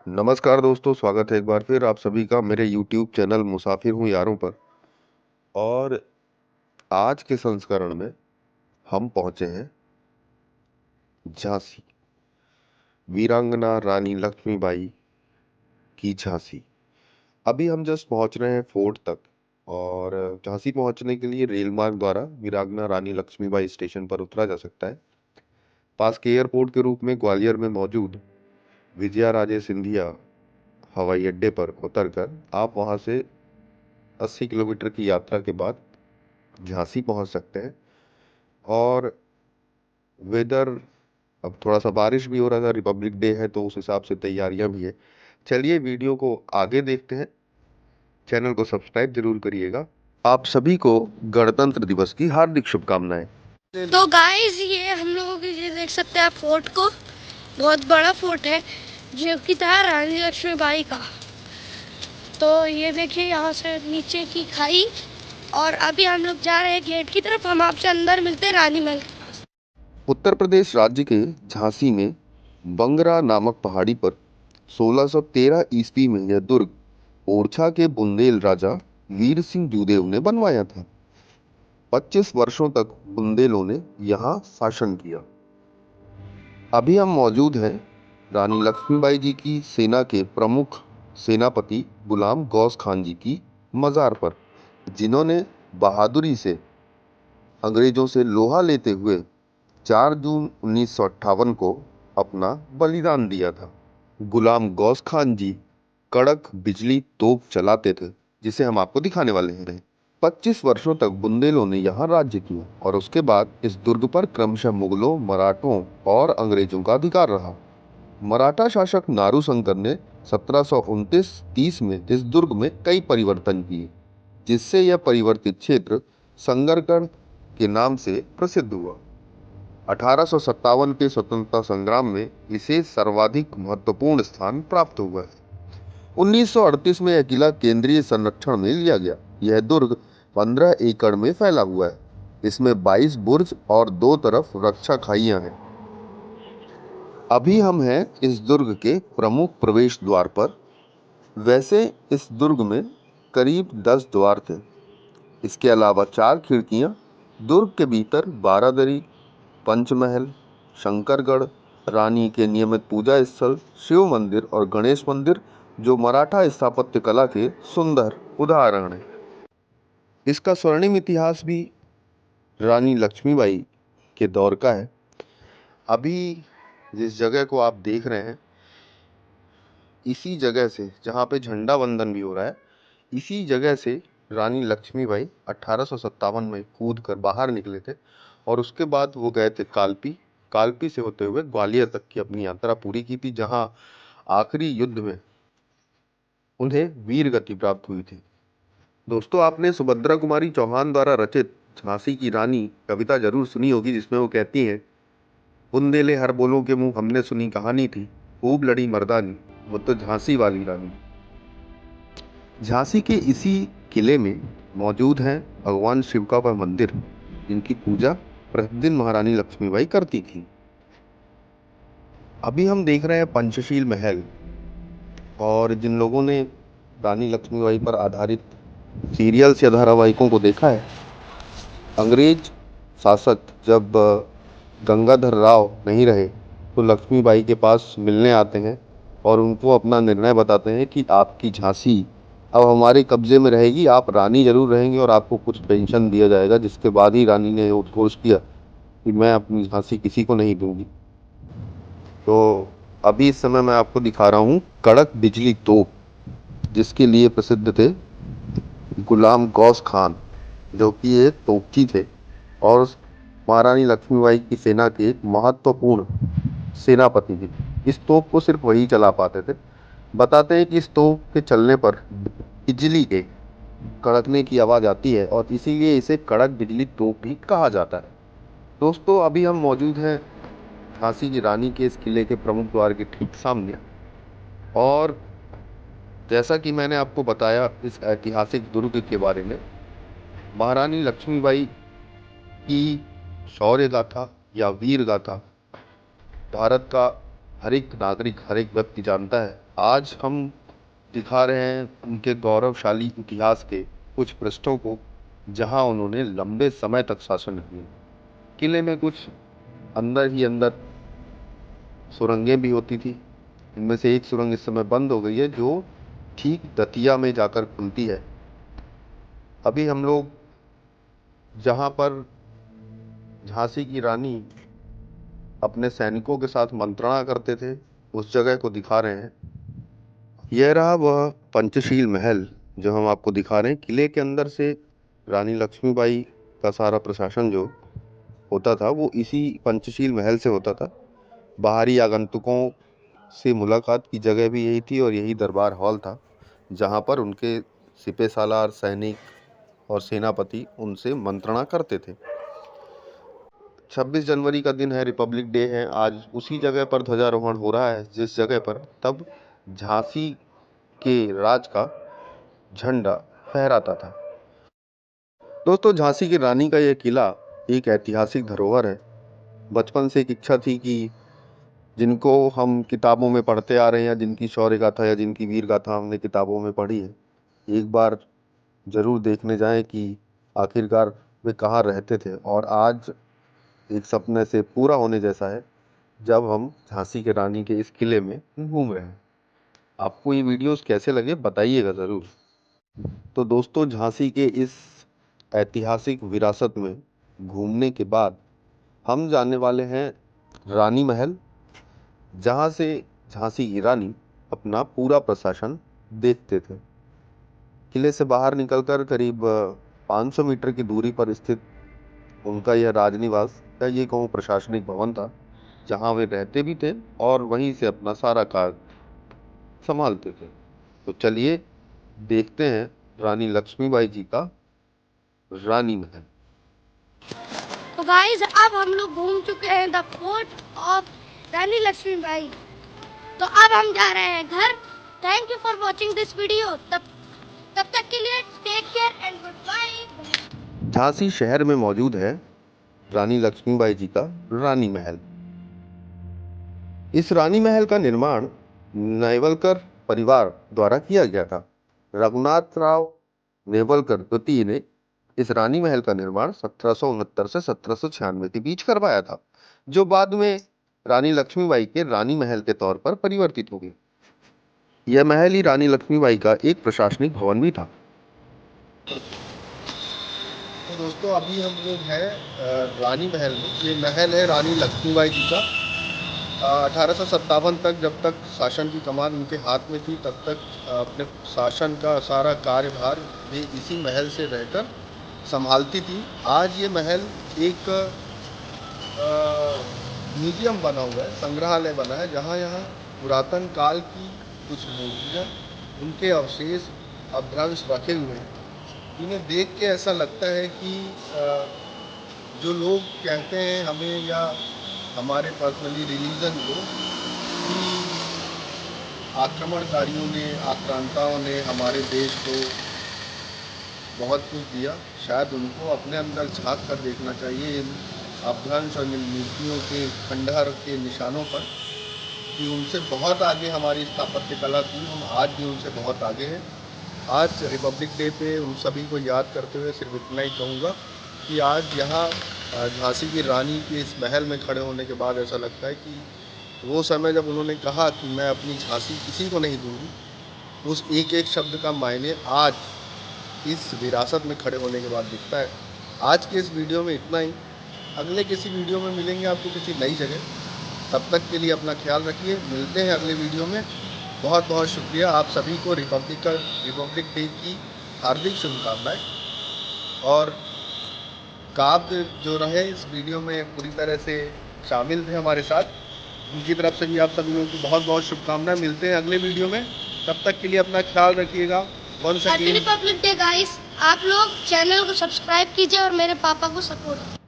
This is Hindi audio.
नमस्कार दोस्तों, स्वागत है एक बार फिर आप सभी का मेरे YouTube चैनल मुसाफिर हूँ यारों पर। और आज के संस्करण में हम पहुंचे हैं झांसी, वीरांगना रानी लक्ष्मीबाई की झांसी। अभी हम जस्ट पहुंच रहे हैं फोर्ट तक। और झांसी पहुंचने के लिए रेल मार्ग द्वारा वीरांगना रानी लक्ष्मीबाई स्टेशन पर उतरा जा सकता है। पास के एयरपोर्ट के रूप में ग्वालियर में मौजूद विजया राजे सिंधिया हवाई अड्डे पर उतरकर आप वहां से 80 किलोमीटर की यात्रा के बाद झांसी पहुंच सकते हैं। और वेदर, अब थोड़ा सा बारिश भी हो रहा था, रिपब्लिक डे है तो उस हिसाब से तैयारियां भी है। चलिए वीडियो को आगे देखते हैं। चैनल को सब्सक्राइब जरूर करिएगा। आप सभी को गणतंत्र दिवस की हार्दिक शुभकामनाएं। तो गाइस ये हम लोग ये देख सकते हैं फोर्ट को। बहुत बड़ा फोर्ट है जो कि था रानी लक्ष्मीबाई का। तो ये देखिए यहाँ से नीचे की खाई। और अभी हम लोग जा रहे हैं गेट की तरफ। हम आपसे अंदर मिलते हैं रानी महल। उत्तर प्रदेश राज्य के झांसी में बंगरा नामक पहाड़ी पर 1613 ईस्वी में यह दुर्ग ओरछा के बुंदेल राजा वीर सिंह जूदेव ने बनवाया था। 25 वर्षों तक बुंदेलों ने यहाँ शासन किया। अभी हम मौजूद हैं रानी लक्ष्मीबाई जी की सेना के प्रमुख सेनापति गुलाम गौस खान जी की मजार पर, जिन्होंने बहादुरी से अंग्रेजों से लोहा लेते हुए 4 जून 1958 को अपना बलिदान दिया था। गुलाम गौस खान जी कड़क बिजली तोप चलाते थे, जिसे हम आपको दिखाने वाले हैं। 25 वर्षों तक बुंदेलों ने यहाँ राज्य किया और उसके बाद इस दुर्ग पर क्रमशः मुगलों, मराठों और अंग्रेजों का अधिकार रहा। मराठा शासक नारूशंकर ने 1729-30 में इस दुर्ग में कई परिवर्तन किए, जिससे यह परिवर्तित क्षेत्र संगरगढ़ के नाम से प्रसिद्ध हुआ। 1857 के स्वतंत्रता संग्राम में इसे सर्वाधिक महत्वपूर्ण स्थान प्राप्त हुआ है। 1938 में यह किला केंद्रीय संरक्षण में लिया गया। यह दुर्ग 15 एकड़ में फैला हुआ है। इसमें 22 बुर्ज और दो तरफ रक्षा खाइयां हैं। अभी हम हैं इस दुर्ग के प्रमुख प्रवेश द्वार पर। वैसे इस दुर्ग में करीब 10 द्वार थे। इसके अलावा 4 खिड़कियां, दुर्ग के भीतर बारादरी, पंचमहल, शंकरगढ़, रानी के नियमित पूजा स्थल, शिव मंदिर और गणेश मंदिर, जो मराठा स्थापत्य कला के सुंदर उदाहरण हैं। इसका स्वर्णिम इतिहास भी रानी लक्ष्मीबाई के दौर का है। अभी जिस जगह को आप देख रहे हैं, इसी जगह से, जहाँ पे झंडा वंदन भी हो रहा है, इसी जगह से रानी लक्ष्मीबाई 1857 में कूद कर बाहर निकले थे। और उसके बाद वो गए थे कालपी। कालपी से होते हुए ग्वालियर तक की अपनी यात्रा पूरी की थी, जहाँ आखिरी युद्ध में उन्हें वीर गति प्राप्त हुई थी। दोस्तों, आपने सुभद्रा कुमारी चौहान द्वारा रचित झांसी की रानी कविता जरूर सुनी होगी, जिसमें वो कहती हैं, बुंदेले हर बोलों के मुंह हमने सुनी कहानी थी, खूब लड़ी मर्दानी, वो तो झांसी वाली रानी। झांसी के इसी किले में मौजूद है भगवान शिव का वह मंदिर, जिनकी पूजा प्रतिदिन महारानी लक्ष्मीबाई करती थी। अभी हम देख रहे हैं पंचशील महल। और जिन लोगों ने रानी लक्ष्मीबाई पर आधारित सीरियल्स या धारावाहिकों को देखा है, अंग्रेज शासक जब गंगाधर राव नहीं रहे तो लक्ष्मीबाई के पास मिलने आते हैं और उनको अपना निर्णय बताते हैं कि आपकी झांसी अब हमारे कब्जे में रहेगी, आप रानी जरूर रहेंगे और आपको कुछ पेंशन दिया जाएगा। जिसके बाद ही रानी ने उद्घोष किया कि मैं अपनी झांसी किसी को नहीं दूंगी। तो अभी इस समय मैं आपको दिखा रहा हूँ कड़क बिजली तोप, जिसके लिए प्रसिद्ध थे गुलाम गौस खान, जो कि एक तोपची थे और महारानी लक्ष्मीबाई की सेना के एक महत्वपूर्ण सेनापति थे। इस तोप को सिर्फ वही चला पाते थे। बताते हैं कि इस तोप के चलने पर बिजली के कड़कने की आवाज़ आती है और इसीलिए इसे कड़क बिजली तोप भी कहा जाता है। दोस्तों, अभी हम मौजूद हैं झांसी की रानी के इस किले के प्रमुख द्वार के ठीक सामने। और जैसा कि मैंने आपको बताया इस ऐतिहासिक दुर्ग के बारे में, महारानी लक्ष्मीबाई की शौर्य गाथा या वीर गाथा भारत का हर एक नागरिक, हर एक व्यक्ति जानता है। आज हम दिखा रहे हैं उनके गौरवशाली इतिहास के कुछ पृष्ठों को, जहां उन्होंने लंबे समय तक शासन किया। किले में कुछ अंदर ही अंदर सुरंगें भी होती थी। इनमें से एक सुरंग इस समय बंद हो गई है, जो ठीक दतिया में जाकर खुलती है। अभी हम लोग जहां पर झांसी की रानी अपने सैनिकों के साथ मंत्रणा करते थे, उस जगह को दिखा रहे हैं। यह रहा वह पंचशील महल जो हम आपको दिखा रहे हैं। किले के अंदर से रानी लक्ष्मीबाई का सारा प्रशासन जो होता था वो इसी पंचशील महल से होता था। बाहरी आगंतुकों से मुलाकात की जगह भी यही थी और यही दरबार हॉल था, जहाँ पर उनके सिपह सालार, सैनिक और सेनापति उनसे मंत्रणा करते थे। 26 जनवरी का दिन है, रिपब्लिक डे है। आज उसी जगह पर ध्वजारोहण हो रहा है जिस जगह पर तब झांसी के राज का झंडा फहराता था। दोस्तों, झांसी की रानी का यह किला एक ऐतिहासिक धरोहर है। बचपन से एक इच्छा थी कि जिनको हम किताबों में पढ़ते आ रहे हैं, या जिनकी शौर्य गाथा या जिनकी वीर गाथा हमने किताबों में पढ़ी है, एक बार जरूर देखने जाएं कि आखिरकार वे कहाँ रहते थे। और आज एक सपने से पूरा होने जैसा है जब हम झांसी के रानी के इस किले में घूम रहे हैं। आपको ये वीडियोस कैसे लगे बताइएगा ज़रूर। तो दोस्तों, झांसी के इस ऐतिहासिक विरासत में घूमने के बाद हम जाने वाले हैं रानी महल, जहाँ से झांसी की रानी अपना पूरा प्रशासन देखते थे। किले से बाहर निकलकर करीब 500 मीटर की दूरी पर स्थित उनका यह राजनिवास या ये कहूँ प्रशासनिक भवन था, जहाँ वे रहते भी थे और वहीं से अपना सारा कार्य संभालते थे। तो चलिए देखते हैं रानी लक्ष्मीबाई जी का रानी महल। तो गाइस, अब हम लोग घूम चुके हैं the fort of Rani Lakshmibai. तो अब हम जा रहे हैं घर। Thank you for watching this video. तब तक के लिए take care and goodbye. Jhansi शहर में मौजूद है रानी लक्ष्मीबाई जी का रानी महल। इस रानी महल का निर्माण नेवलकर परिवार द्वारा किया गया था। रघुनाथराव नेवलकर द्वितीय ने इस रानी महल का निर्माण 1769 से 1796 के बीच करवाया था, जो बाद में रानी लक्ष्मीबाई के रानी महल के तौर पर परिवर्तित हो गई। यह महल ही रानी लक्ष्मीबाई का एक प्रशासनिक भवन भी था। तो दोस्तों, अभी हम लोग हैं रानी महल में। ये महल है रानी लक्ष्मीबाई जी का। 1857 तक, जब तक शासन की कमान उनके हाथ में थी, तब तक अपने शासन का सारा कार्यभार वे इसी महल से रहकर संभालती थी। आज ये महल एक म्यूजियम बना हुआ है, संग्रहालय बना है, जहाँ यहाँ पुरातन काल की कुछ मूर्तियाँ, उनके अवशेष, अपभ्रंश रखे हुए हैं। इन्हें देख के ऐसा लगता है कि जो लोग कहते हैं हमें या हमारे पर्सनली रिलीजन को कि आक्रमणकारियों ने, आक्रांताओं ने हमारे देश को बहुत कुछ दिया, शायद उनको अपने अंदर झांक कर देखना चाहिए इन अपभ्रंश और इन मूर्तियों के खंडहर के निशानों पर, कि उनसे बहुत आगे हमारी स्थापत्य कला थी। हम आज भी उनसे बहुत आगे हैं। आज रिपब्लिक डे पे उन सभी को याद करते हुए सिर्फ इतना ही कहूँगा कि आज यहाँ झांसी की रानी के इस महल में खड़े होने के बाद ऐसा लगता है कि वो समय जब उन्होंने कहा कि मैं अपनी झांसी किसी को नहीं दूँगी, उस एक एक शब्द का मायने आज इस विरासत में खड़े होने के बाद दिखता है। आज के इस वीडियो में इतना ही। अगले किसी वीडियो में मिलेंगे आपको किसी नई जगह। तब तक के लिए अपना ख्याल रखिए। मिलते हैं अगले वीडियो में। बहुत बहुत शुक्रिया आप सभी को रिपब्लिक डे की हार्दिक शुभकामनाएं। और काव्य जो रहे इस वीडियो में पूरी तरह से शामिल थे हमारे साथ, उनकी तरफ से भी आप सभी लोगों को बहुत बहुत शुभकामनाएं। मिलते हैं अगले वीडियो में। तब तक के लिए अपना ख्याल रखिएगा। Happy Republic day guys. आप लोग चैनल को सब्सक्राइब कीजिए और मेरे पापा को सपोर्ट कीजिए।